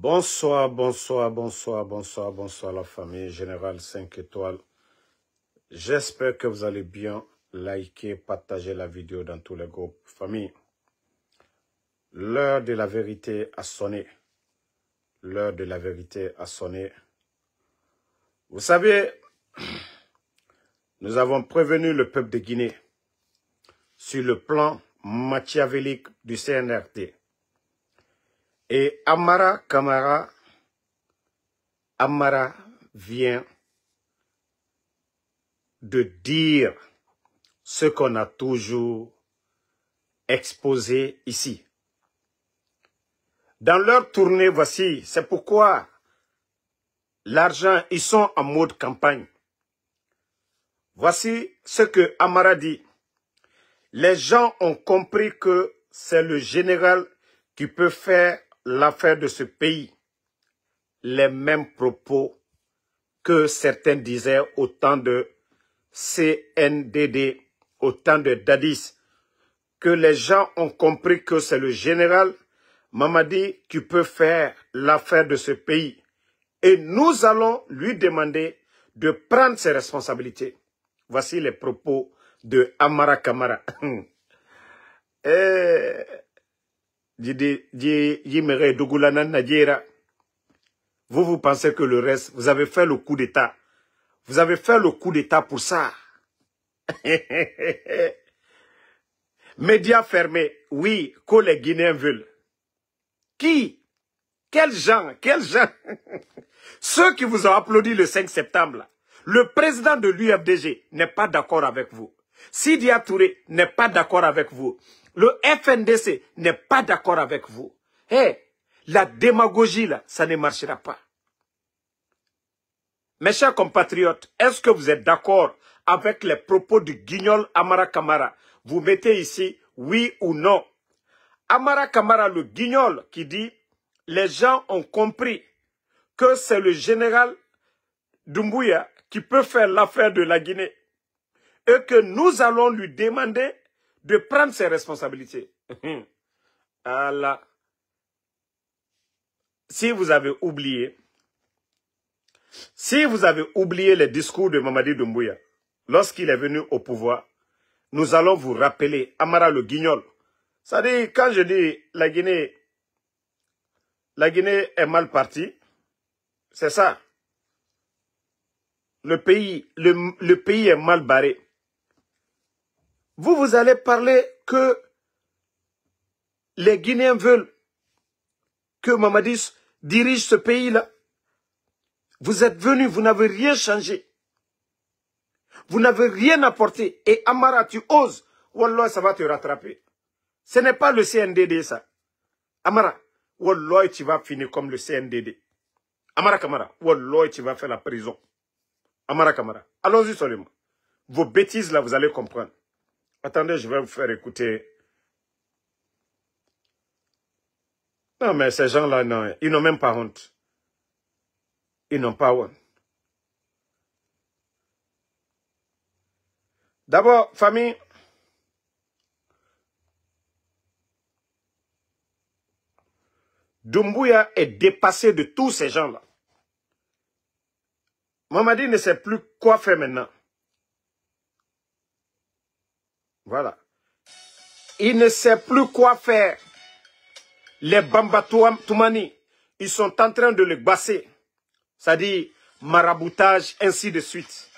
Bonsoir, bonsoir, bonsoir, bonsoir, bonsoir la famille Générale 5 étoiles. J'espère que vous allez bien. Likez, partagez la vidéo dans tous les groupes. Famille, l'heure de la vérité a sonné. L'heure de la vérité a sonné. Vous savez, nous avons prévenu le peuple de Guinée sur le plan machiavélique du CNRD. Et Amara vient de dire ce qu'on a toujours exposé ici. Dans leur tournée, voici, c'est pourquoi l'argent, ils sont en mode campagne. Voici ce que Amara dit. Les gens ont compris que c'est le général qui peut faire l'affaire de ce pays. Les mêmes propos que certains disaient au temps de CNDD, au temps de Dadis, que les gens ont compris que c'est le général Mamadi qui peut faire l'affaire de ce pays. Et nous allons lui demander de prendre ses responsabilités. Voici les propos de Amara Kamara. Vous pensez que le reste, vous avez fait le coup d'État. Vous avez fait le coup d'État pour ça. Médias fermés, oui, que les Guinéens veulent. Qui? Quels gens? Quels gens? Ceux qui vous ont applaudi le 5 septembre, là. Le président de l'UFDG n'est pas d'accord avec vous. Sidia Touré n'est pas d'accord avec vous. Le FNDC n'est pas d'accord avec vous. Hey, la démagogie, là, ça ne marchera pas. Mes chers compatriotes, est-ce que vous êtes d'accord avec les propos du guignol Amara Kamara? Vous mettez ici oui ou non. Amara Kamara, le guignol, qui dit « Les gens ont compris que c'est le général Doumbouya qui peut faire l'affaire de la Guinée et que nous allons lui demander de prendre ses responsabilités. » Allah. Si vous avez oublié les discours de Mamadi Doumbouya lorsqu'il est venu au pouvoir, nous allons vous rappeler Amara le guignol. Ça dit, quand je dis la Guinée est mal partie, c'est ça. Le pays est mal barré. Vous allez parler que les Guinéens veulent que Mamadi dirige ce pays-là. Vous êtes venus, vous n'avez rien changé. Vous n'avez rien apporté. Et Amara, tu oses. Wallah, ça va te rattraper. Ce n'est pas le CNDD, ça. Amara, Wallah, tu vas finir comme le CNDD. Amara Kamara, Wallah, tu vas faire la prison. Amara Kamara, allons-y seulement. Vos bêtises, là, vous allez comprendre. Attendez, je vais vous faire écouter. Non, mais ces gens-là, non, ils n'ont même pas honte. Ils n'ont pas honte. D'abord, famille, Doumbouya est dépassé de tous ces gens-là. Mamadi ne sait plus quoi faire maintenant. Voilà. Il ne sait plus quoi faire. Les Bamba Toumani, ils sont en train de le basser. C'est-à-dire maraboutage, ainsi de suite.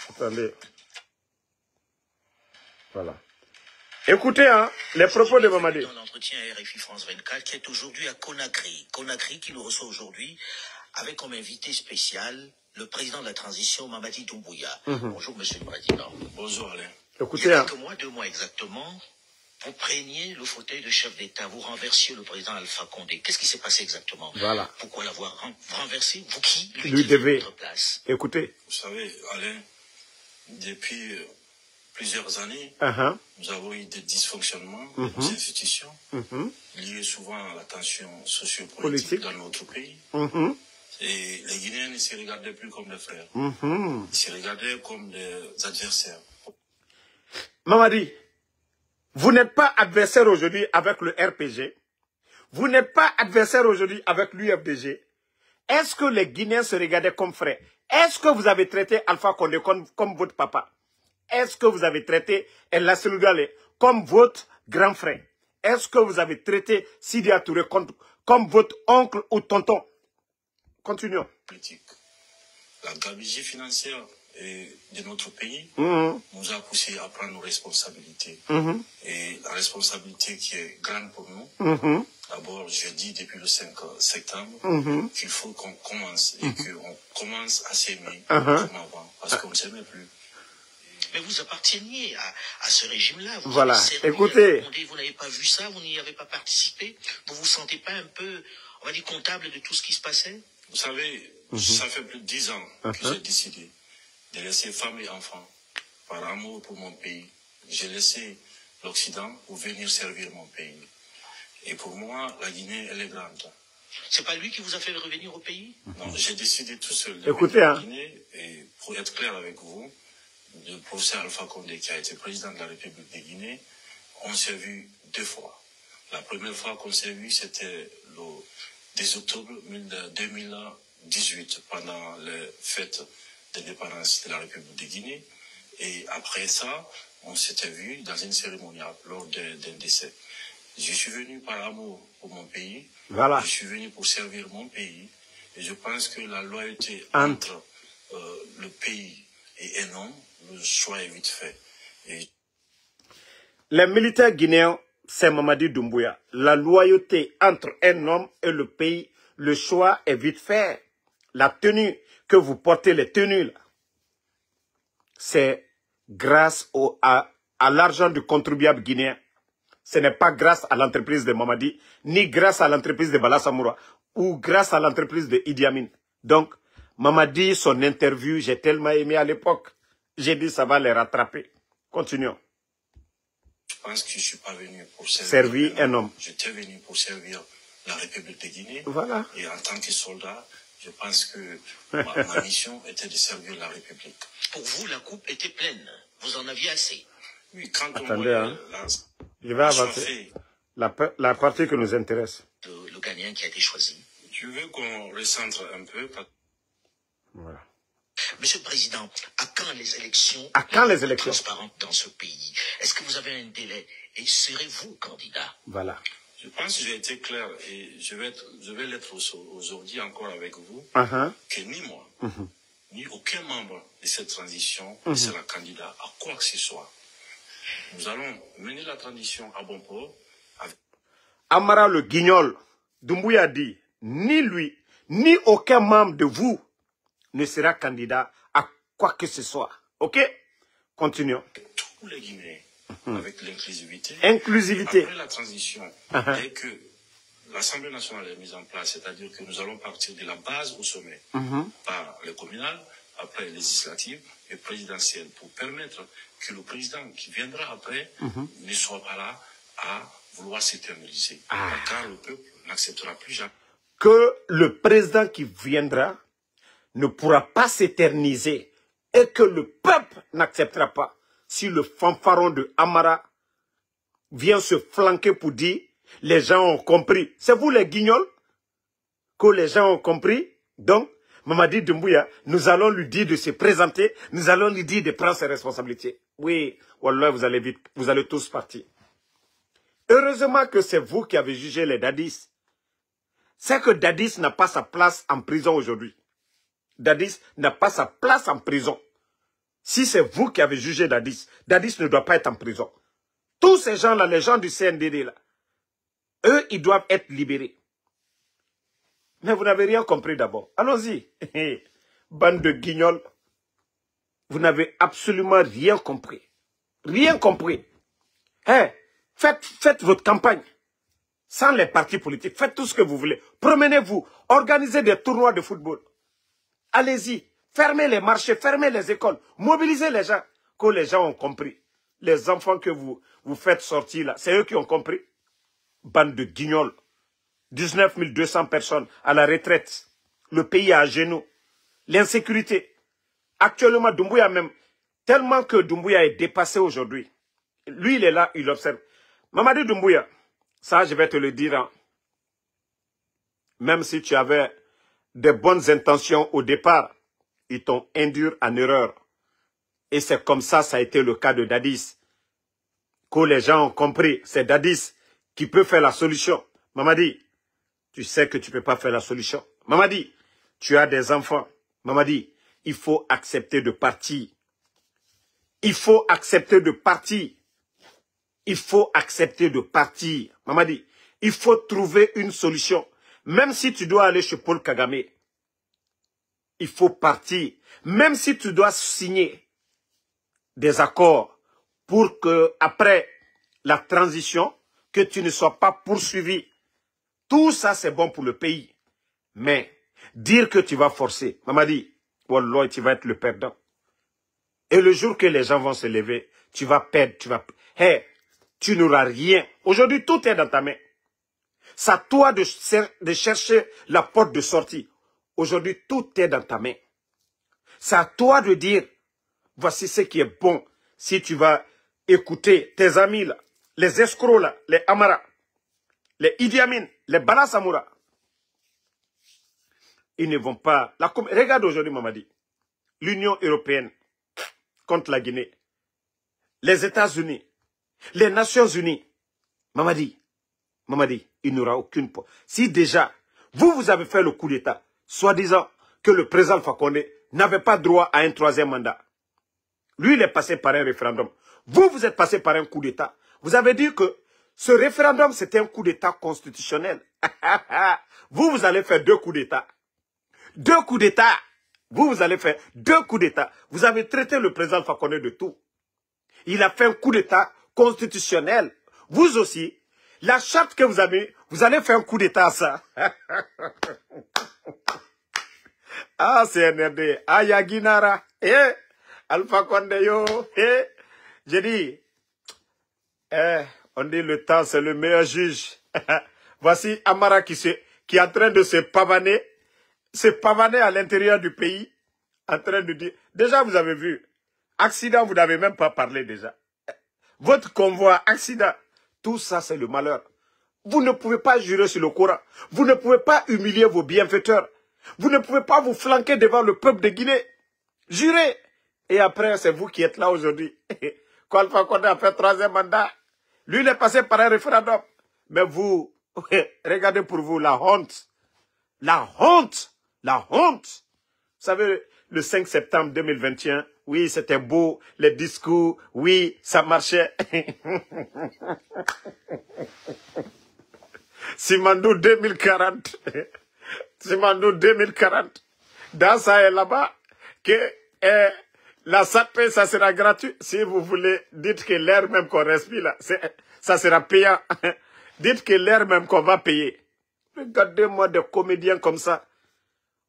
Attendez. Voilà. Écoutez, hein, les propos de Mamadi. Dans l'entretien à RFI France 24, qui est aujourd'hui à Conakry. Conakry qui nous reçoit aujourd'hui avec comme invité spécial le président de la transition, Mamadi Doumbouya. Bonjour, monsieur le président. Bonjour, Alain. Écoutez, il y a quelques mois, 2 mois exactement, vous preniez le fauteuil de chef d'État, vous renversiez le président Alpha Condé. Qu'est-ce qui s'est passé exactement? Voilà. Pourquoi l'avoir renversé? Vous qui lui devez votre place? Écoutez. Vous savez, Alain, depuis plusieurs années, nous avons eu des dysfonctionnements dans nos institutions, liés souvent à la tension sociopolitique dans notre pays. Et les Guinéens ne se regardaient plus comme des frères. Ils se regardaient comme des adversaires. Mamadi, vous n'êtes pas adversaire aujourd'hui avec le RPG. Vous n'êtes pas adversaire aujourd'hui avec l'UFDG. Est-ce que les Guinéens se regardaient comme frères? Est-ce que vous avez traité Alpha Condé comme votre papa? Est-ce que vous avez traité El Nassirou Dale comme votre grand frère? Est-ce que vous avez traité Sidi Touré comme votre oncle ou tonton? Continuons. La gabegie financière de notre pays nous a poussé à prendre nos responsabilités. Et la responsabilité qui est grande pour nous, d'abord, je dis depuis le 5 septembre qu'il faut qu'on commence et qu'on commence à s'aimer comme avant, parce qu'on ne s'aimait plus. Mais vous apparteniez à ce régime-là. Voilà, écoutez. Vous n'avez pas vu ça, vous n'y avez pas participé. Vous vous sentez pas un peu, on va dire, comptable de tout ce qui se passait? Vous savez, ça fait plus de 10 ans que j'ai décidé de laisser femmes et enfants par amour pour mon pays. J'ai laissé l'Occident pour venir servir mon pays. Et pour moi, la Guinée, elle est grande. C'est pas lui qui vous a fait revenir au pays? Non, j'ai décidé tout seul de Écoutez, venir en Guinée. Et pour être clair avec vous, le professeur Alpha Condé, qui a été président de la République de Guinée, on s'est vu 2 fois. La première fois qu'on s'est vu, c'était le 10 octobre 2018, pendant les fêtes d'indépendance de la République de Guinée. Et après ça, on s'était vu dans une cérémonie lors d'un décès. Je suis venu par amour pour mon pays. Voilà. Je suis venu pour servir mon pays. Et je pense que la loyauté entre le pays et un homme, le choix est vite fait. Et... Les militaires guinéens, c'est Mamadi Doumbouya. La loyauté entre un homme et le pays, le choix est vite fait. La tenue que vous portez, les tenues, c'est grâce à l'argent du contribuable guinéen. Ce n'est pas grâce à l'entreprise de Mamadi, ni grâce à l'entreprise de Bala Samoura, ou grâce à l'entreprise de Idi Amin. Donc, Mamadi, son interview, j'ai tellement aimé à l'époque. J'ai dit, ça va les rattraper. Continuons. Je pense que je ne suis pas venu pour servir un homme. J'étais venu pour servir la République de Guinée. Voilà. Et en tant que soldat, je pense que ma mission était de servir la République. Pour vous, la coupe était pleine. Vous en aviez assez. Oui, quand attendez, je vais avancer. La partie que nous intéresse. Le gagnant qui a été choisi. Je veux qu'on recentre un peu. Voilà. Monsieur le Président, à quand les élections transparentes dans ce pays? Est-ce que vous avez un délai? Et serez-vous candidat? Voilà. Je pense que j'ai été clair et je vais l'être aujourd'hui encore avec vous, que ni moi, ni aucun membre de cette transition ne sera candidat à quoi que ce soit. Nous allons mener la transition à bon port. Amara le guignol, Doumbouya dit, ni lui, ni aucun membre de vous ne sera candidat à quoi que ce soit. Ok? Continuons. Tous les Guinéens, avec l'inclusivité. Après la transition, dès que l'Assemblée nationale est mise en place, c'est-à-dire que nous allons partir de la base au sommet, par les communales, après les législatives et présidentielles, pour permettre que le président qui viendra après ne soit pas là à vouloir s'éterniser. Car le peuple n'acceptera plus jamais. Que le président qui viendra ne pourra pas s'éterniser et que le peuple n'acceptera pas si le fanfaron de Amara vient se flanquer pour dire les gens ont compris. C'est vous les guignols que les gens ont compris. Donc, Mamadi Doumbouya, nous allons lui dire de se présenter, nous allons lui dire de prendre ses responsabilités. Oui, wallah, vous allez tous partir. Heureusement que c'est vous qui avez jugé les Dadis. C'est que Dadis n'a pas sa place en prison aujourd'hui. Dadis n'a pas sa place en prison. Si c'est vous qui avez jugé Dadis, Dadis ne doit pas être en prison. Tous ces gens-là, les gens du CNDD, là, eux, ils doivent être libérés. Mais vous n'avez rien compris d'abord. Allons-y. Bande de guignols. Vous n'avez absolument rien compris. Rien compris. Faites votre campagne. Sans les partis politiques. Faites tout ce que vous voulez. Promenez-vous. Organisez des tournois de football. Allez-y. Fermez les marchés. Fermez les écoles. Mobilisez les gens. Que les gens ont compris. Les enfants que vous faites sortir là, c'est eux qui ont compris. Bande de guignols. 19 200 personnes à la retraite. Le pays est à genoux. L'insécurité. Actuellement, Doumbouya même, tellement que Doumbouya est dépassé aujourd'hui. Lui, il est là, il observe. Mamadi Doumbouya, ça, je vais te le dire. même si tu avais de bonnes intentions au départ, ils t'ont induit en erreur. Et c'est comme ça a été le cas de Dadis. Que les gens ont compris, c'est Dadis qui peut faire la solution. Mamadi, tu sais que tu ne peux pas faire la solution. Mamadi, tu as des enfants. Mamadi, il faut accepter de partir. Il faut accepter de partir. Il faut accepter de partir. Mamadi, il faut trouver une solution. Même si tu dois aller chez Paul Kagame, il faut partir. Même si tu dois signer des accords pour que, après la transition, que tu ne sois pas poursuivi. Tout ça, c'est bon pour le pays. Mais, dire que tu vas forcer, Mamadi, Wallah, tu vas être le perdant. Et le jour que les gens vont se lever, tu vas perdre, tu n'auras rien. Aujourd'hui, tout est dans ta main. C'est à toi de chercher la porte de sortie. Aujourd'hui, tout est dans ta main. C'est à toi de dire, voici ce qui est bon. Si tu vas écouter tes amis, là, les escrocs, là, les Amara, les Idi Amin, les Bala Samoura, ils ne vont pas... Regarde aujourd'hui, Mamadi, l'Union européenne contre la Guinée, les États-Unis, les Nations Unies, Mamadi, il n'y aura aucune... Si déjà, vous avez fait le coup d'État, soi-disant que le président Fakonde n'avait pas droit à un troisième mandat. Lui, il est passé par un référendum. Vous êtes passé par un coup d'État. Vous avez dit que ce référendum, c'était un coup d'État constitutionnel. Vous allez faire 2 coups d'État. 2 coups d'État. Vous allez faire 2 coups d'État. Vous avez traité le président Fakonde de tout. Il a fait un coup d'État constitutionnel. Vous aussi, la charte que vous avez, vous allez faire un coup d'État à ça. Ah, c'est NRD. Ah, Yaginara. Alpha Condé, yo. J'ai dit, on dit le temps, c'est le meilleur juge. Voici Amara qui est en train de se pavaner à l'intérieur du pays, en train de dire, déjà vous avez vu, accident, vous n'avez même pas parlé déjà. Votre convoi, accident, tout ça c'est le malheur. Vous ne pouvez pas jurer sur le Coran. Vous ne pouvez pas humilier vos bienfaiteurs. Vous ne pouvez pas vous flanquer devant le peuple de Guinée. Jurez. Et après, c'est vous qui êtes là aujourd'hui. Alpha Condé a fait 3e mandat. Lui, il est passé par un référendum. Mais vous, regardez pour vous la honte. La honte. La honte. Vous savez, le 5 septembre 2021, oui, c'était beau, les discours, oui, ça marchait. Simandou 2040. Simandou 2040. Dans ça et là-bas, que la SAP, ça sera gratuit. Si vous voulez, dites que l'air même qu'on respire là, ça sera payant. Dites que l'air même qu'on va payer. Regardez-moi des comédiens comme ça.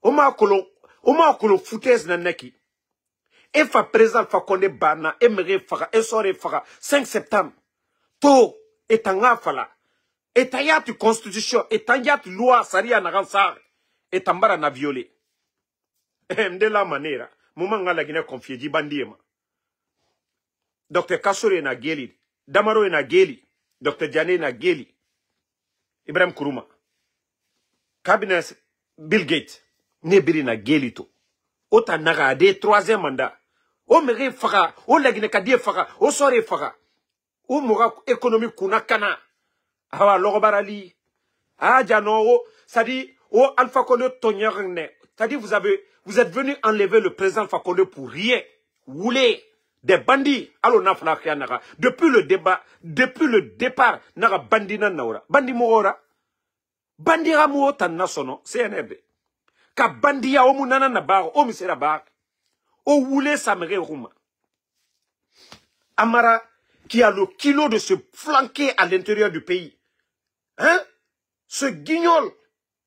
Oma kolo foutaise naneki. E fa président Fakonde bana, e mere fara, e sore fara, 5 septembre. To, et tanga fala. Et tayat constitution, et tayat loi, saria na gansar, et tambara na violé. De la manière, moment nga la Guinée confié di bandiema. Dr. Kassore na geli, Damaro na geli, Dr. Diané na geli, Ibrahim Kourouma. Cabinet Bill Gates, nebiri na geli to. Ota naga de 3e mandat. O mere fara, o la Guinée kadie fara, o sore fara. O moura économique kuna kana. Awa logobarali. Ah jano, ça dit, o Alpha Condé tonyagne. Ça dit, vous êtes venu enlever le président Fakonde pour rien. Woulé. Des bandits. Alors, depuis le départ, naga bandina naura. Bandi moora. Bandira mo tanna sono. CNRD. Ka bandia o munana na bar, o misera bar. O woulé samere rouma. Amara, qui a le kilo de se flanquer à l'intérieur du pays. Hein? Ce guignol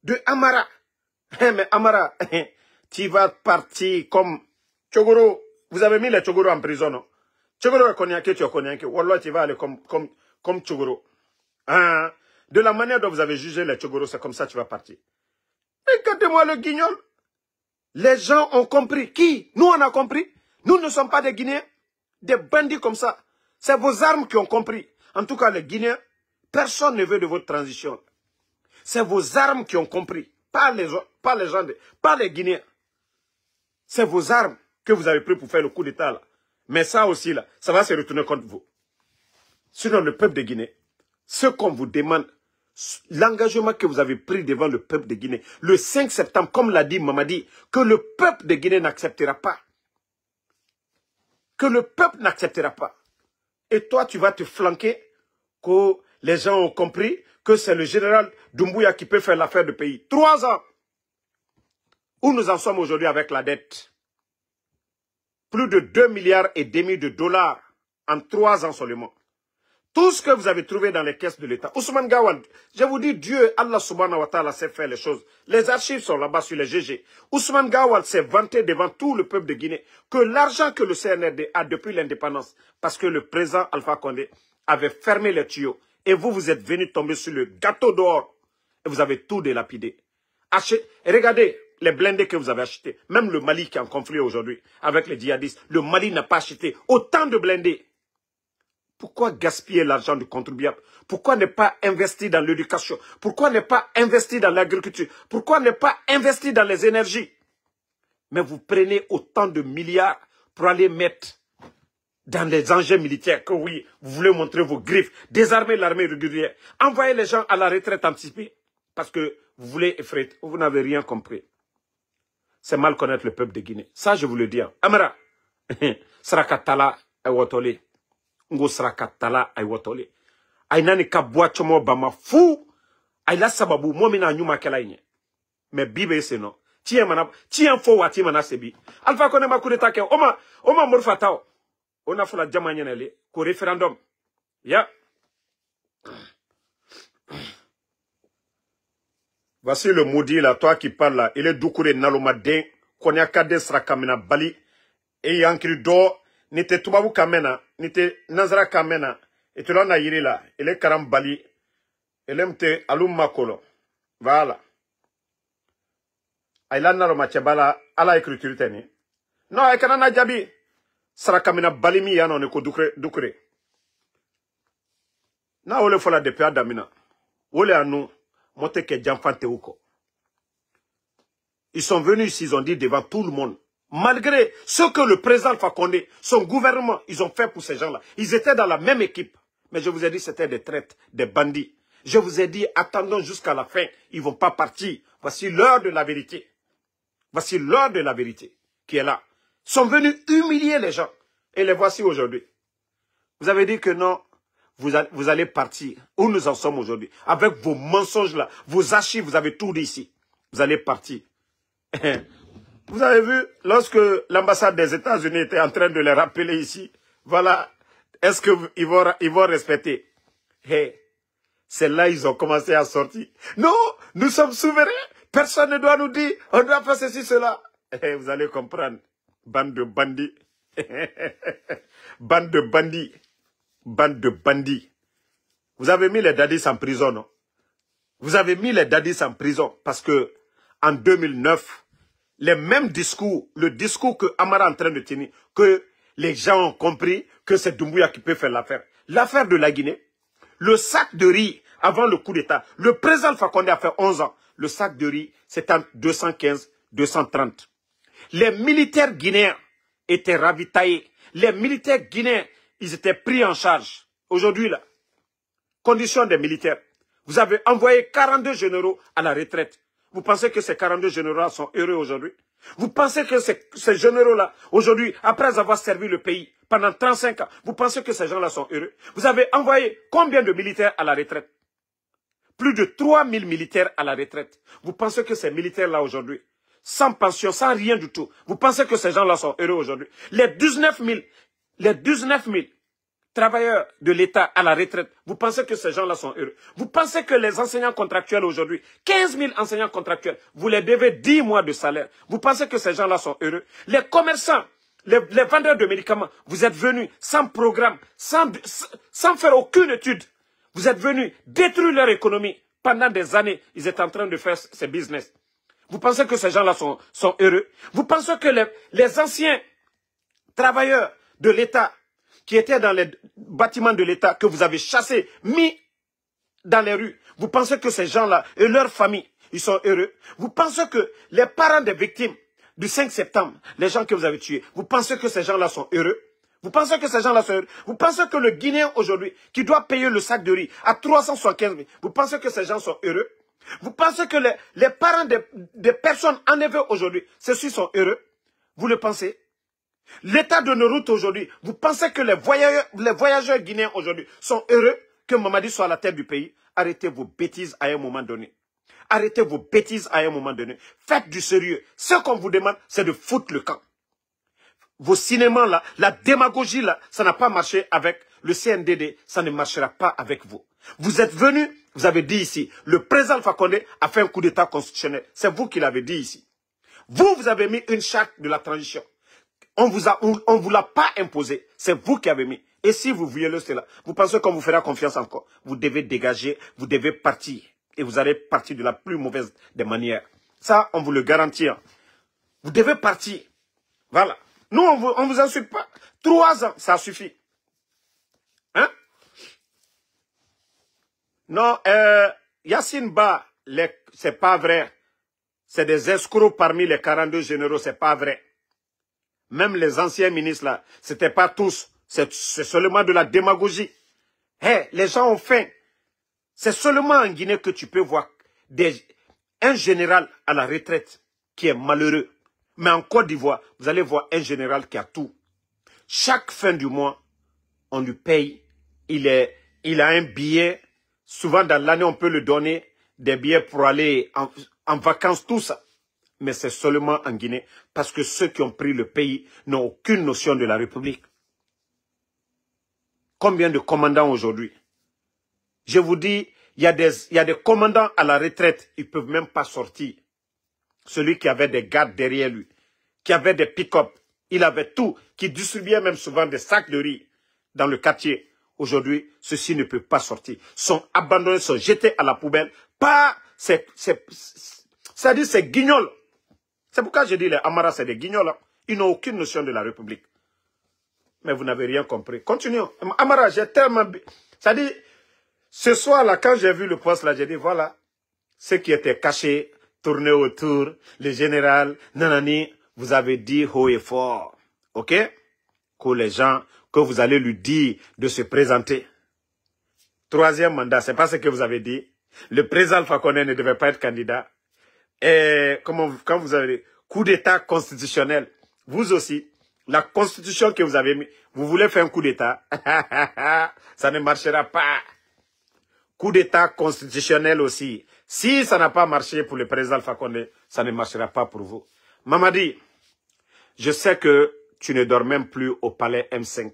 de Amara. Mais Amara, tu vas partir comme Tchogoro. Vous avez mis les Tchogoro en prison, non? Tchogoro est cognaqué, tu es cognaqué. Wallah, tu vas aller comme Tchogoro. Hein? De la manière dont vous avez jugé les Tchogoro, c'est comme ça que tu vas partir. Regardez-moi le guignol. Les gens ont compris. Qui? Nous, on a compris. Nous ne sommes pas des Guinéens. Des bandits comme ça. C'est vos armes qui ont compris. En tout cas, les Guinéens, personne ne veut de votre transition. C'est vos armes qui ont compris. Pas les gens, pas les Guinéens. C'est vos armes que vous avez pris pour faire le coup d'État là. Mais ça aussi là, ça va se retourner contre vous. Sinon le peuple de Guinée, ce qu'on vous demande, l'engagement que vous avez pris devant le peuple de Guinée, le 5 septembre, comme l'a dit Mamadi, que le peuple de Guinée n'acceptera pas. Que le peuple n'acceptera pas. Et toi, tu vas te flanquer que les gens ont compris que c'est le général Doumbouya qui peut faire l'affaire du pays. 3 ans. Où nous en sommes aujourd'hui avec la dette. Plus de 2,5 milliards de dollars en 3 ans seulement. Tout ce que vous avez trouvé dans les caisses de l'État. Ousmane Gawal, je vous dis, Dieu, Allah subhanahu wa ta'ala sait faire les choses. Les archives sont là-bas sur les GG. Ousmane Gawal s'est vanté devant tout le peuple de Guinée que l'argent que le CNRD a depuis l'indépendance, parce que le président Alpha Condé avait fermé les tuyaux, et vous êtes venu tomber sur le gâteau d'or, et vous avez tout délapidé. Regardez les blindés que vous avez achetés. Même le Mali qui est en conflit aujourd'hui avec les djihadistes, le Mali n'a pas acheté autant de blindés. Pourquoi gaspiller l'argent du contribuable? Pourquoi ne pas investir dans l'éducation? Pourquoi ne pas investir dans l'agriculture? Pourquoi ne pas investir dans les énergies? Mais vous prenez autant de milliards pour aller mettre dans les engins militaires que oui, vous voulez montrer vos griffes, désarmer l'armée régulière, envoyer les gens à la retraite anticipée parce que vous voulez effrayer. Vous n'avez rien compris. C'est mal connaître le peuple de Guinée. Ça, je vous le dis. Amara, Sarakatala Awotole. Ngo Sarakatala Awotole. Aïnani kabwa chomo bama fou. Aïla sababu, moi mina nyuma kelaïne. Mais bibe c'est non. Tien fo wati mana sebi. Alpha Condé ma coup d'état ke. Oma morfatao. On a fait la diamanienne qu'au référendum. Ya. Voici le maudit là, toi qui parles là. Il est Doukouré Nalomadin, Konya Kade Srakamena Bali, et Yankri Do, n'était Toubabu Kamena, n'était Nazara Kamena, et tu l'en as yiri là. Il est Karam Bali, il aime te Alum Makolo. Voilà. Aïla Nalomachebala, à la écriture teni. Non, et Kanana Djabi, Srakamena Balimi Yano Neko Doukouré. Na ole fola depuis Adamina. Ole anou. Ils sont venus ici, ils ont dit devant tout le monde, malgré ce que le président Alpha Condé, son gouvernement, ils ont fait pour ces gens-là. Ils étaient dans la même équipe. Mais je vous ai dit, c'était des traites, des bandits. Je vous ai dit, attendons jusqu'à la fin. Ils ne vont pas partir. Voici l'heure de la vérité. Voici l'heure de la vérité qui est là. Ils sont venus humilier les gens. Et les voici aujourd'hui. Vous avez dit que non. Vous allez partir. Où nous en sommes aujourd'hui? Avec vos mensonges là, vos archives, vous avez tout dit ici. Vous allez partir. Vous avez vu, lorsque l'ambassade des États-Unis était en train de les rappeler ici, voilà, est-ce qu'ils vont respecter? Hey, c'est là ils ont commencé à sortir. Non, nous sommes souverains. Personne ne doit nous dire, on doit faire ceci, cela. Hey, vous allez comprendre. Bande de bandits. Bande de bandits. Bande de bandits. Vous avez mis les dadis en prison, non? Vous avez mis les dadis en prison parce que en 2009, les mêmes discours, le discours que Amara est en train de tenir, que les gens ont compris que c'est Doumbouya qui peut faire l'affaire. L'affaire de la Guinée, le sac de riz avant le coup d'État, le président Alpha Condé a fait 11 ans. Le sac de riz, c'est en 215, 230. Les militaires guinéens étaient ravitaillés. Les militaires guinéens, ils étaient pris en charge. Aujourd'hui, là, condition des militaires. Vous avez envoyé 42 généraux à la retraite. Vous pensez que ces 42 généraux sont heureux aujourd'hui? Vous pensez que ces généraux-là, aujourd'hui, après avoir servi le pays pendant 35 ans, vous pensez que ces gens-là sont heureux? Vous avez envoyé combien de militaires à la retraite? Plus de 3000 militaires à la retraite. Vous pensez que ces militaires-là aujourd'hui, sans pension, sans rien du tout, vous pensez que ces gens-là sont heureux aujourd'hui? Les 19 000 travailleurs de l'État à la retraite, vous pensez que ces gens-là sont heureux? Vous pensez que les enseignants contractuels aujourd'hui, 15 000 enseignants contractuels, vous les devez 10 mois de salaire. Vous pensez que ces gens-là sont heureux? Les commerçants, les vendeurs de médicaments, vous êtes venus sans programme, sans faire aucune étude. Vous êtes venus détruire leur économie. Pendant des années, ils étaient en train de faire ces business. Vous pensez que ces gens-là sont heureux? Vous pensez que les anciens travailleurs de l'État qui étaient dans les bâtiments de l'État, que vous avez chassés, mis dans les rues, Vous pensez que ces gens-là et leurs familles, ils sont heureux? Vous pensez que les parents des victimes du 5 septembre, les gens que vous avez tués, vous pensez que ces gens-là sont heureux? Vous pensez que ces gens-là sont heureux? Vous pensez que le Guinéen aujourd'hui, qui doit payer le sac de riz à 375 000, vous pensez que ces gens sont heureux? Vous pensez que les parents des personnes enlevées aujourd'hui, ceux-ci sont heureux? Vous le pensez? L'état de nos routes aujourd'hui, vous pensez que les voyageurs guinéens aujourd'hui sont heureux que Mamadi soit à la tête du pays? Arrêtez vos bêtises à un moment donné. Arrêtez vos bêtises à un moment donné. Faites du sérieux. Ce qu'on vous demande, c'est de foutre le camp. Vos cinémas là, la démagogie là, ça n'a pas marché avec le CNDD, ça ne marchera pas avec vous. Vous êtes venus, vous avez dit ici, le président Alpha Condé a fait un coup d'état constitutionnel. C'est vous qui l'avez dit ici. Vous avez mis une charte de la transition. On vous l'a pas imposé. C'est vous qui avez mis. Et si vous violez cela, vous pensez qu'on vous fera confiance encore? Vous devez dégager, vous devez partir. Et vous allez partir de la plus mauvaise des manières. Ça, on vous le garantit. Vous devez partir. Voilà. Nous, on vous insulte pas. 3 ans, ça suffit. Hein? Non, Yassine Ba, c'est pas vrai. C'est des escrocs parmi les 42 généraux, c'est pas vrai. Même les anciens ministres là, c'était pas tous. C'est seulement de la démagogie. Hey, les gens ont faim. C'est seulement en Guinée que tu peux voir un général à la retraite qui est malheureux. Mais en Côte d'Ivoire, vous allez voir un général qui a tout. Chaque fin du mois, on lui paye. Il a un billet. Souvent dans l'année, on peut lui donner des billets pour aller en vacances, tout ça. Mais c'est seulement en Guinée. Parce que ceux qui ont pris le pays n'ont aucune notion de la République. Combien de commandants aujourd'hui? Je vous dis, il y a des commandants à la retraite, ils ne peuvent même pas sortir. Celui qui avait des gardes derrière lui, qui avait des pick-up, il avait tout, qui distribuait même souvent des sacs de riz dans le quartier. Aujourd'hui, ceux-ci ne peuvent pas sortir. Sont abandonnés, sont jetés à la poubelle. C'est-à-dire c'est guignols. C'est pourquoi je dis les Amara, c'est des guignols. Ils n'ont aucune notion de la République. Mais vous n'avez rien compris. Continuons. Amara, j'ai tellement... C'est-à-dire, ce soir-là, quand j'ai vu le poste là, j'ai dit, voilà, ceux qui étaient cachés, tournés autour, le général, nanani, vous avez dit haut et fort. OK? Que les gens, que vous allez lui dire de se présenter. 3e mandat, c'est pas ce que vous avez dit. Le président Alpha Condé ne devait pas être candidat. Et quand vous avez dit, coup d'état constitutionnel, vous aussi, la constitution que vous avez mis, vous voulez faire un coup d'état, ça ne marchera pas. Coup d'état constitutionnel aussi. Si ça n'a pas marché pour le président Alpha Condé, ça ne marchera pas pour vous. Mamadi, je sais que tu ne dors même plus au palais M5.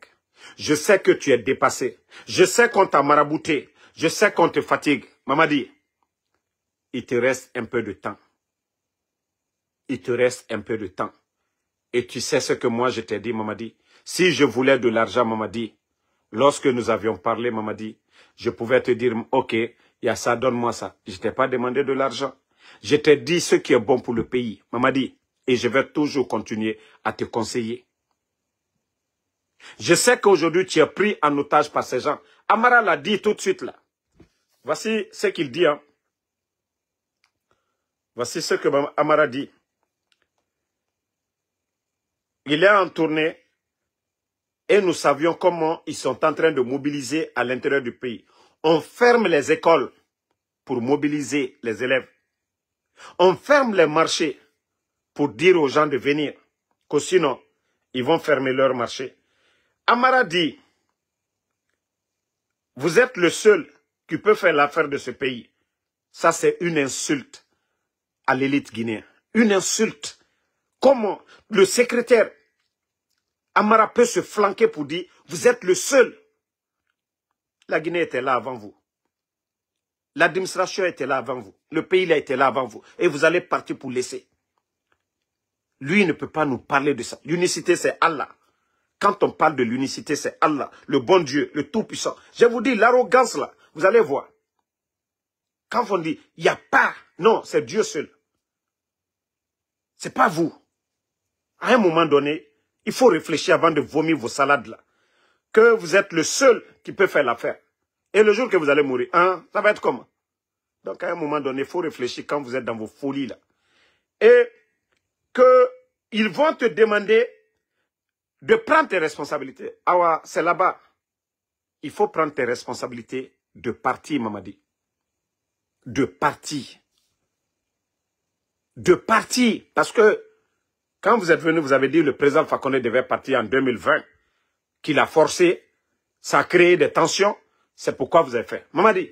Je sais que tu es dépassé. Je sais qu'on t'a marabouté. Je sais qu'on te fatigue. Mamadi, il te reste un peu de temps. Il te reste un peu de temps. Et tu sais ce que moi je t'ai dit, Mamadi. Si je voulais de l'argent, Mamadi, lorsque nous avions parlé, Mamadi, je pouvais te dire, ok, il y a ça, donne-moi ça. Je ne t'ai pas demandé de l'argent. Je t'ai dit ce qui est bon pour le pays, Mamadi. Et je vais toujours continuer à te conseiller. Je sais qu'aujourd'hui, tu es pris en otage par ces gens. Amara l'a dit tout de suite là. Voici ce qu'il dit. Hein. Voici ce que Amara dit. Il est en tournée et nous savions comment ils sont en train de mobiliser à l'intérieur du pays. On ferme les écoles pour mobiliser les élèves. On ferme les marchés pour dire aux gens de venir. Que sinon, ils vont fermer leur marché. Amara dit, vous êtes le seul qui peut faire l'affaire de ce pays. Ça, c'est une insulte à l'élite guinéenne. Une insulte. Comment le secrétaire Amara peut se flanquer pour dire, vous êtes le seul. La Guinée était là avant vous. L'administration était là avant vous. Le pays a été là avant vous. Et vous allez partir pour laisser. Lui ne peut pas nous parler de ça. L'unicité, c'est Allah. Quand on parle de l'unicité, c'est Allah, le bon Dieu, le Tout-Puissant. Je vous dis, l'arrogance là, vous allez voir. Quand on dit, il n'y a pas, non, c'est Dieu seul. C'est pas vous. À un moment donné, il faut réfléchir avant de vomir vos salades là. Que vous êtes le seul qui peut faire l'affaire. Et le jour que vous allez mourir, hein, ça va être comment? Donc à un moment donné, il faut réfléchir quand vous êtes dans vos folies là. Et qu'ils vont te demander de prendre tes responsabilités. Ah, c'est là-bas. Il faut prendre tes responsabilités de parti, Mamadi. De parti. De parti. Parce que quand vous êtes venu, vous avez dit que le président Alpha Condé devait partir en 2020, qu'il a forcé, ça a créé des tensions. C'est pourquoi vous avez fait. Mamadi.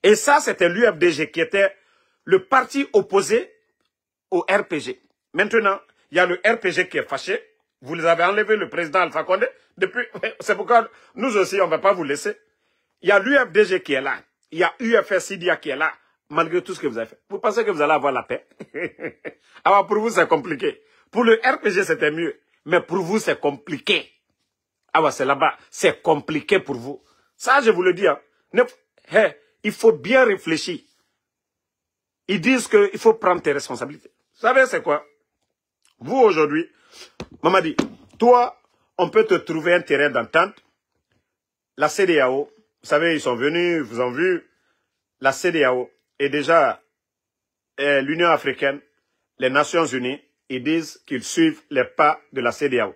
Et ça, c'était l'UFDG qui était le parti opposé au RPG. Maintenant, il y a le RPG qui est fâché. Vous les avez enlevé le président Alpha Condé. Depuis, c'est pourquoi nous aussi, on ne va pas vous laisser. Il y a l'UFDG qui est là. Il y a UFS-Sidia qui est là. Malgré tout ce que vous avez fait. Vous pensez que vous allez avoir la paix? Alors pour vous, c'est compliqué. Pour le RPG, c'était mieux. Mais pour vous, c'est compliqué. Ah ouais, c'est là-bas. C'est compliqué pour vous. Ça, je vous le dis. Hein. Il faut bien réfléchir. Ils disent qu'il faut prendre tes responsabilités. Vous savez, c'est quoi? Vous, aujourd'hui, Mamadi, toi, on peut te trouver un terrain d'entente. La CEDEAO, vous savez, ils sont venus, vous ont vu. La CEDEAO et déjà l'Union africaine, les Nations unies, ils disent qu'ils suivent les pas de la CEDEAO.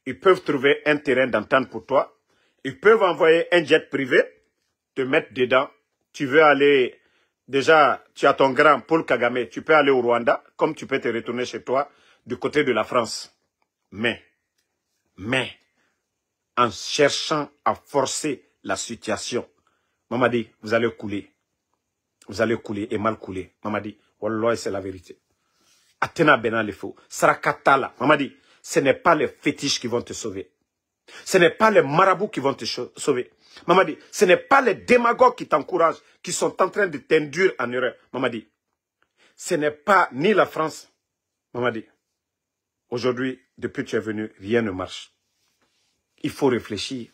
Ils peuvent trouver un terrain d'entente pour toi. Ils peuvent envoyer un jet privé, te mettre dedans. Tu veux aller, déjà, tu as ton grand Paul Kagame, tu peux aller au Rwanda, comme tu peux te retourner chez toi, du côté de la France. Mais, en cherchant à forcer la situation, Mamadi, vous allez couler. Vous allez couler et mal couler. Mamadi, wallah, c'est la vérité. Atena Benal faux. Sarakatala. Mamadi, ce n'est pas les fétiches qui vont te sauver. Ce n'est pas les marabouts qui vont te sauver. Mamadi, ce n'est pas les démagogues qui t'encouragent, qui sont en train de t'induire en erreur. Mamadi, ce n'est pas ni la France. Mamadi, aujourd'hui, depuis que tu es venu, rien ne marche. Il faut réfléchir.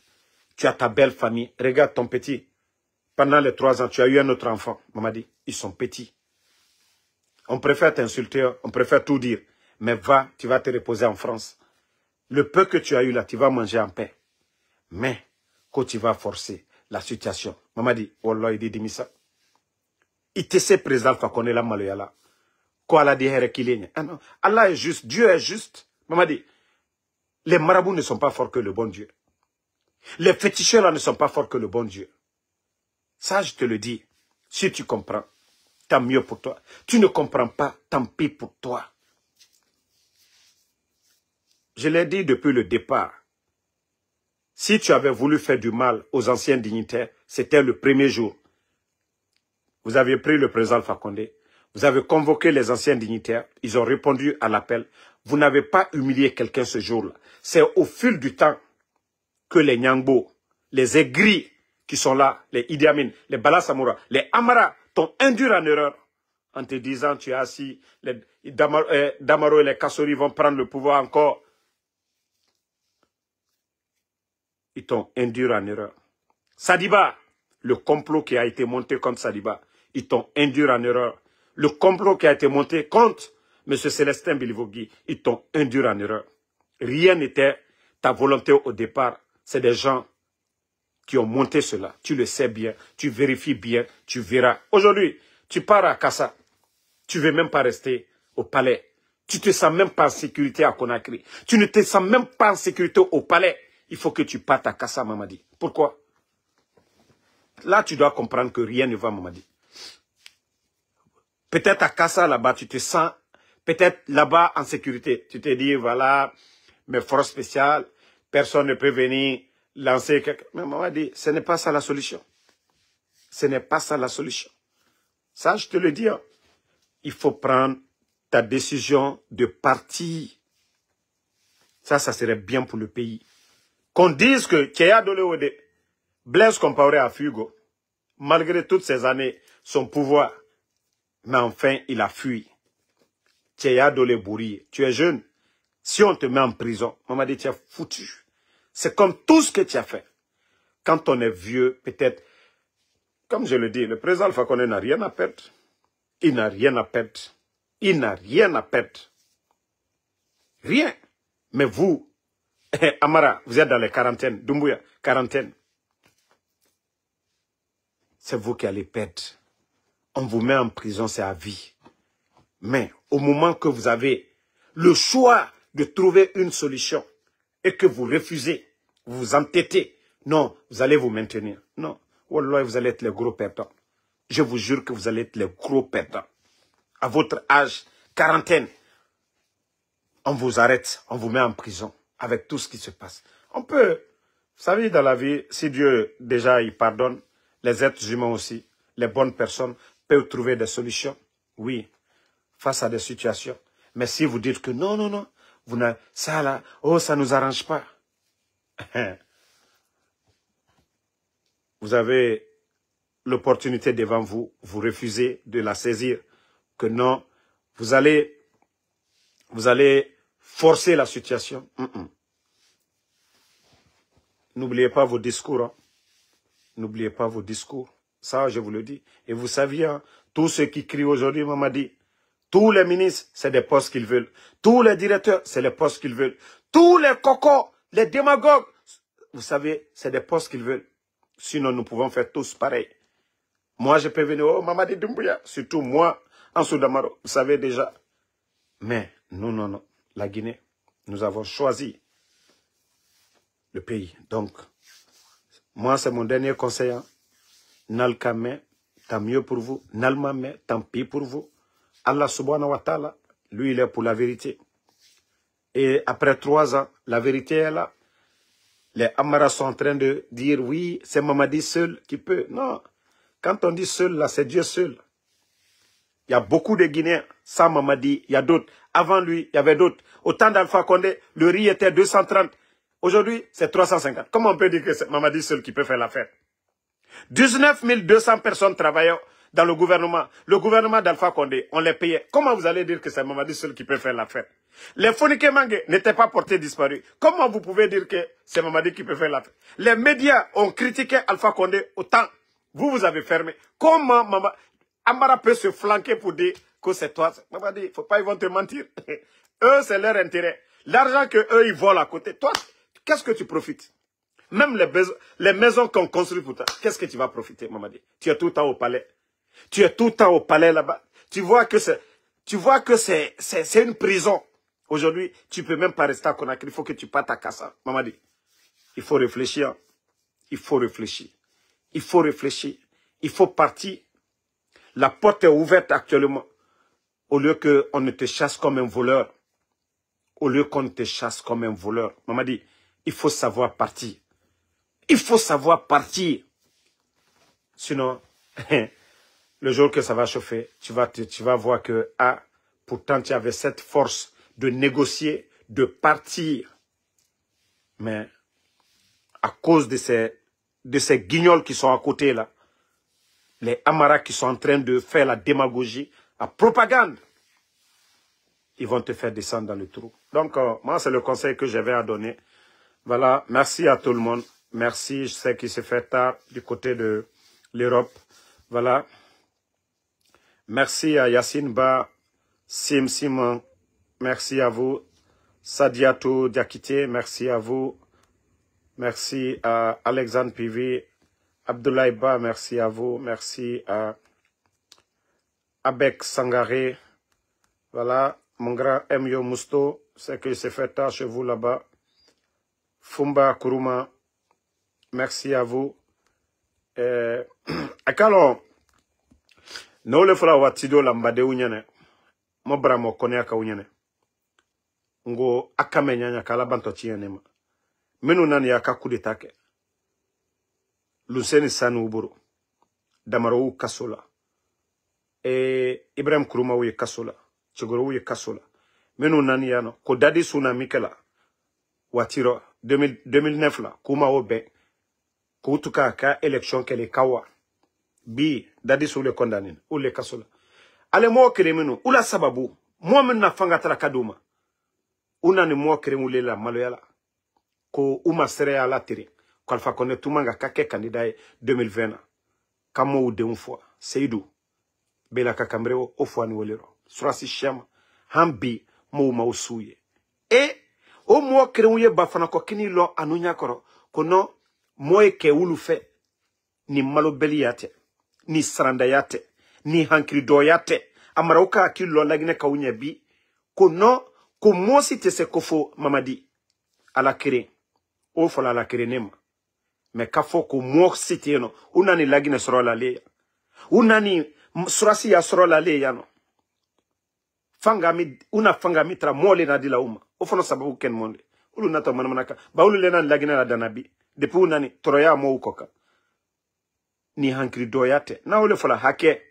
Tu as ta belle famille. Regarde ton petit. Pendant les 3 ans, tu as eu un autre enfant. Mamadi, ils sont petits. On préfère t'insulter, on préfère tout dire. Mais va, tu vas te reposer en France. Le peu que tu as eu là, tu vas manger en paix. Mais, quand tu vas forcer la situation, Mamadi, Wallah, il dit ça. Il te sait président Alpha Condé la maloyala. Quoi la dit ah non, Allah est juste, Dieu est juste. Mamadi, les marabouts ne sont pas forts que le bon Dieu. Les féticheurs là ne sont pas forts que le bon Dieu. Ça, je te le dis. Si tu comprends, tant mieux pour toi. Tu ne comprends pas, tant pis pour toi. Je l'ai dit depuis le départ. Si tu avais voulu faire du mal aux anciens dignitaires, c'était le premier jour. Vous avez pris le président Alpha Condé. Vous avez convoqué les anciens dignitaires. Ils ont répondu à l'appel. Vous n'avez pas humilié quelqu'un ce jour-là. C'est au fil du temps que les Nyangbo, les aigris qui sont là, les Idi Amin, les Bala Samoura, les Amara, t'ont induit en erreur en te disant tu es assis, les Damaro et les Kassori vont prendre le pouvoir encore. Ils t'ont induit en erreur. Sadiba, le complot qui a été monté contre Sadiba, ils t'ont induit en erreur. Le complot qui a été monté contre M. Célestin Bilivogui, ils t'ont induit en erreur. Rien n'était ta volonté au départ. C'est des gens qui ont monté cela. Tu le sais bien, tu vérifies bien, tu verras. Aujourd'hui, tu pars à Kassa. Tu ne veux même pas rester au palais. Tu ne te sens même pas en sécurité à Conakry. Tu ne te sens même pas en sécurité au palais. Il faut que tu partes à Kassa, Mamadi. Pourquoi? Là, tu dois comprendre que rien ne va, Mamadi. Peut-être à Kassa, là-bas, tu te sens peut-être là-bas en sécurité. Tu te dis, voilà, mes forces spéciales, personne ne peut venir lancer quelque... Mais Mamadi, ce n'est pas ça la solution. Ce n'est pas ça la solution. Ça, je te le dis. Hein. Il faut prendre ta décision de partir. Ça serait bien pour le pays. Qu'on dise que Tchéa Doléodé, Blaise Compaoré à Fugo, malgré toutes ces années, son pouvoir, mais enfin, il a fui. Tchéa Dolé-Bouri, tu es jeune. Si on te met en prison, Mamadi, tu es foutu. C'est comme tout ce que tu as fait. Quand on est vieux, peut-être, comme je le dis, le président Alpha Condé n'a rien à perdre. Il n'a rien à perdre. Il n'a rien à perdre. Rien. Mais vous, Amara, vous êtes dans les quarantaines. on vous met en prison, c'est à vie. Mais au moment que vous avez le choix de trouver une solution et que vous refusez, vous vous entêtez, non, vous allez vous maintenir. Non, wallah, vous allez être les gros perdants. Je vous jure que vous allez être les gros perdants. À votre âge, quarantaine, on vous arrête, on vous met en prison avec tout ce qui se passe. On peut, vous savez, dans la vie, si Dieu déjà il pardonne, les êtres humains aussi, les bonnes personnes peuvent trouver des solutions. Oui, face à des situations. Mais si vous dites que non, non, non, vous n'avez ça là, oh, ça ne nous arrange pas. Vous avez l'opportunité devant vous, vous refusez de la saisir, que non, vous allez forcer la situation. N'oubliez pas vos discours. Hein. N'oubliez pas vos discours. Ça, je vous le dis. Et vous saviez, hein, tous ceux qui crient aujourd'hui, Mamadi, tous les ministres, c'est des postes qu'ils veulent. Tous les directeurs, c'est les postes qu'ils veulent. Tous les cocos, les démagogues, vous savez, c'est des postes qu'ils veulent. Sinon, nous pouvons faire tous pareil. Moi, je peux venir, oh, Mamadi Doumbouya, surtout moi, en Soudamaro, vous savez déjà. Mais, non, non, non. La Guinée, nous avons choisi le pays. Donc, moi, c'est mon dernier conseil. Hein. Nalkame, tant mieux pour vous. Nalmame, tant pis pour vous. Allah subhanahu wa ta'ala, lui, il est pour la vérité. Et après 3 ans, la vérité est là. Les Amaras sont en train de dire, oui, c'est Mamadi seul qui peut. Non, quand on dit seul, là, c'est Dieu seul. Il y a beaucoup de Guinéens, sans Mamadi, il y a d'autres. Avant lui, il y avait d'autres. Au temps d'Alpha Condé, le riz était 230. Aujourd'hui, c'est 350. Comment on peut dire que c'est Mamadi seul qui peut faire l'affaire? 19 200 personnes travaillaient dans le gouvernement. Le gouvernement d'Alpha Condé, on les payait. Comment vous allez dire que c'est Mamadi seul qui peut faire l'affaire? Les Fonike Mange n'étaient pas portés disparus. Comment vous pouvez dire que c'est Mamadi qui peut faire l'affaire? Les médias ont critiqué Alpha Condé autant. Vous avez fermé. Comment Amara peut se flanquer pour dire que c'est toi? Mamadi, il ne faut pas, ils vont te mentir. Eux, c'est leur intérêt. L'argent qu'eux, ils volent à côté. Toi, qu'est-ce que tu profites? Même les maisons qu'on construit pour toi, qu'est-ce que tu vas profiter, Mamadi? Tu es tout le temps au palais. Tu es tout le temps au palais là-bas. Tu vois que c'est une prison. Aujourd'hui, tu ne peux même pas rester à Conakry. Il faut que tu partes à Kassa. Mamadi, il faut réfléchir. Il faut réfléchir. Il faut réfléchir. Il faut partir. La porte est ouverte actuellement. Au lieu qu'on ne te chasse comme un voleur. Au lieu qu'on ne te chasse comme un voleur. Mamadi, il faut savoir partir. Il faut savoir partir. Sinon, le jour que ça va chauffer, tu vas voir que, ah, pourtant tu avais cette force de négocier, de partir. Mais, à cause de ces guignols qui sont à côté là, les Amaras qui sont en train de faire la démagogie, la propagande, ils vont te faire descendre dans le trou. Donc, moi, c'est le conseil que j'avais à donner. Voilà, merci à tout le monde. Merci, je sais qu'il se fait tard du côté de l'Europe. Voilà. Merci à Yassine Ba, Sim Simon, merci à vous. Sadiatou Diakité, merci à vous. Merci à Alexandre Pivi, Abdoulaye Ba, merci à vous. Merci à Abek Sangaré. Voilà, mon grand Myo Mousto, c'est qu'il se fait tard chez vous là-bas. Fumba Kuruma, merci à vous. Akalo, no le fala watido lambade unyane, mo bramo kone aka unyane. Ngo akame nyanya kala banto chiyanema. Menu nani ya kakudeta ke. Luseni sanu uburu. Damaro u kasola. Ibrahim Kuruma uye kasola. Chigoro uye kasola. Menu nani ya no. Ko dadi suna mikela. Watiro 2009 la. Kuma obe. Ko utuka ka election kele kawa. Bi dadi sule kondanin. Ule kasola. Ale mo kere menu. Ula sababu. Mo menu na fanga tala kaduma. Una ni mo kere mule la maloyala. Ko uma sere ala tiri. Ko Alpha Condé tumanga kake candidat 2020. Kamo ou de un fois. Seydou. Bela kakambreo ofwa ni wolero. Surasi shama. Hambi mo ma usuye. O mo kere uye bafana ko kini lo anunya koro. Kono mo ke ulu fe. Ni malo beli yate. Ni saranda yate. ni hankiri doyate amara uka akilo lagine kaunye bi ko no ko mosi te se kofo Mamadi ala kere o fola ala kere nema me kafo ko mosi te no unani lagine soro la le unani surasi ya soro la le ya no una fanga mitra mole na dila uma o fono sababu ken monde ulu nata manaka ba ulu lena lagine la danabi depuis unani toroya mo ukoka ni hankiri doyate na ole fola hake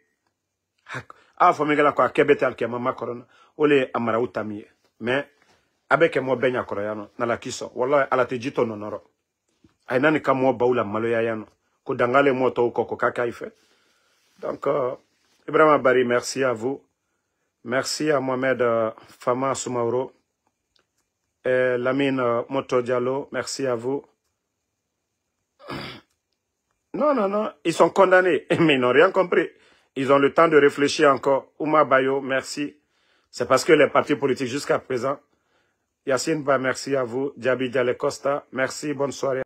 famigala kwa kebete alke mama corona ole amara utamiye mais abeke mo benya koroyano na la kiso wallahi ala tejito nonoro ainani kamo baula maloya yano ko dangale moto ukoko kaka ife donc Ibrahima Bari, merci à vous, merci à Mohamed Fama Soumaoro et Lamine Moto Diallo, merci à vous. Non, ils sont condamnés, mais ils n'ont rien compris. Ils ont le temps de réfléchir encore. Ouma Bayo, merci. C'est parce que les partis politiques jusqu'à présent. Yacine Ba, merci à vous. Diaby Dialé Costa, merci, bonne soirée.